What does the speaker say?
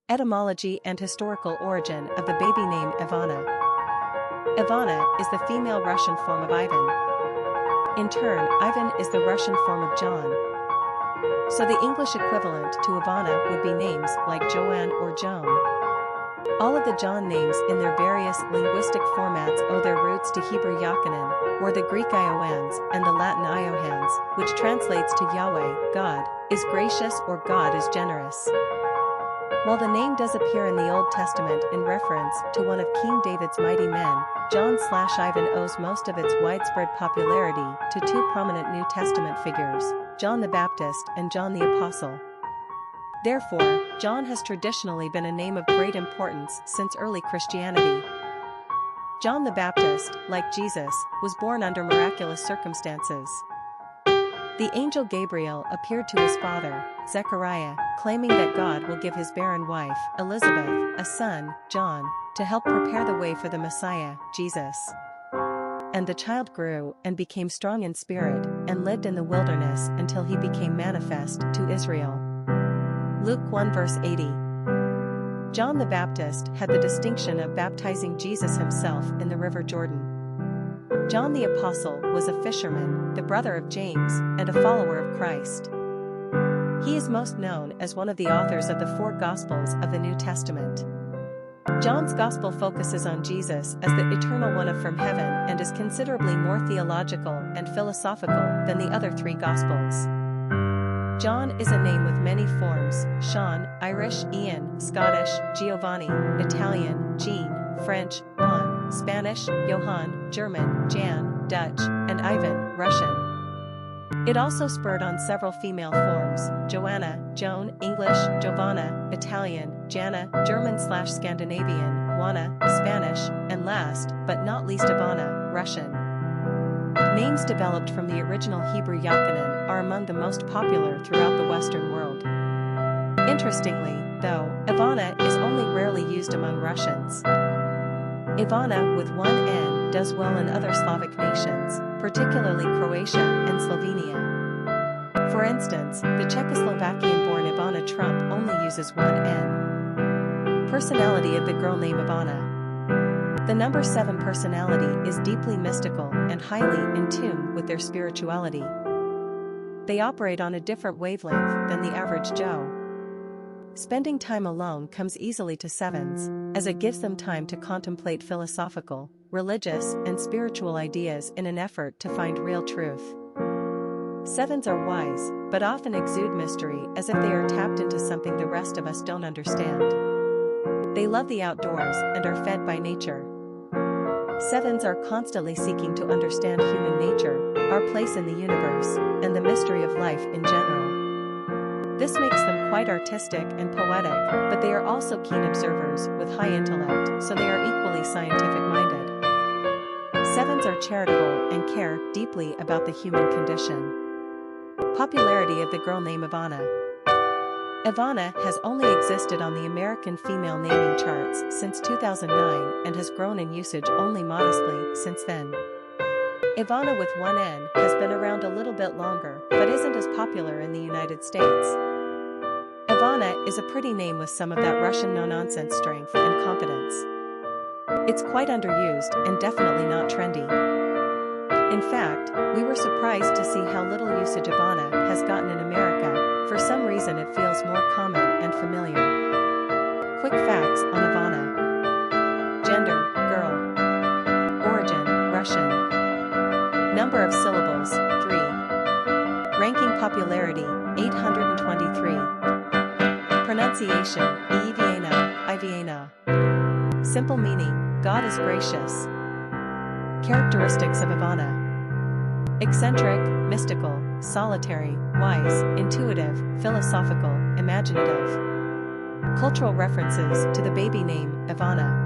Etymology and historical origin of the baby name Ivana. Ivana is the female Russian form of Ivan. In turn, Ivan is the Russian form of John. So the English equivalent to Ivana would be names like Joanne or Joan. All of the John names in their various linguistic formats owe their roots to Hebrew Yochanan, or the Greek Iowans, and the Latin Iohans, which translates to Yahweh, God, is gracious or God is generous. While the name does appear in the Old Testament in reference to one of King David's mighty men, John/Ivan owes most of its widespread popularity to two prominent New Testament figures, John the Baptist and John the Apostle. Therefore, John has traditionally been a name of great importance since early Christianity. John the Baptist, like Jesus, was born under miraculous circumstances. The angel Gabriel appeared to his father, Zechariah, claiming that God will give his barren wife, Elizabeth, a son, John, to help prepare the way for the Messiah, Jesus. And the child grew and became strong in spirit and lived in the wilderness until he became manifest to Israel. Luke 1 verse 80. John the Baptist had the distinction of baptizing Jesus himself in the river Jordan. John the Apostle was a fisherman, the brother of James, and a follower of Christ. He is most known as one of the authors of the four Gospels of the New Testament. John's Gospel focuses on Jesus as the eternal one from heaven and is considerably more theological and philosophical than the other three Gospels. John is a name with many forms: Sean, Irish, Ian, Scottish, Giovanni, Italian, Jean, French, Juan, Spanish, Johann, German, Jan, Dutch, and Ivan, Russian. It also spurred on several female forms: Joanna, Joan, English, Giovanna, Italian, Jana, German/Scandinavian, Juana, Spanish, and last, but not least Ivana, Russian. Names developed from the original Hebrew Yochanan are among the most popular throughout the Western world. Interestingly, though, Ivana is only rarely used among Russians. Ivana with one N does well in other Slavic nations, particularly Croatia and Slovenia. For instance, the Czechoslovakian-born Ivana Trump only uses one N. Personality of the girl name Ivana. The number 7 personality is deeply mystical and highly in tune with their spirituality. They operate on a different wavelength than the average Joe. Spending time alone comes easily to 7s, as it gives them time to contemplate philosophical, religious, and spiritual ideas in an effort to find real truth. 7s are wise, but often exude mystery as if they are tapped into something the rest of us don't understand. They love the outdoors and are fed by nature. 7s are constantly seeking to understand human nature, our place in the universe, and the mystery of life in general. This makes them quite artistic and poetic, but they are also keen observers with high intellect, so they are equally scientific-minded. 7s are charitable and care deeply about the human condition. Popularity of the girl name Ivana. Ivana has only existed on the American female naming charts since 2009 and has grown in usage only modestly since then. Ivana with one N has been around a little bit longer, but isn't as popular in the United States. Ivana is a pretty name with some of that Russian no-nonsense strength and confidence. It's quite underused and definitely not trendy. In fact, we were surprised to see how little usage Ivana has gotten in America. For some reason it feels more common and familiar. Quick facts on Ivana. Gender, girl. Origin, Russian. Number of syllables, 3. Ranking popularity, 823. Pronunciation, Ivanna. Simple meaning, God is gracious. Characteristics of Ivana. Eccentric, mystical, solitary, wise, intuitive, philosophical, imaginative. Cultural references to the baby name, Ivana.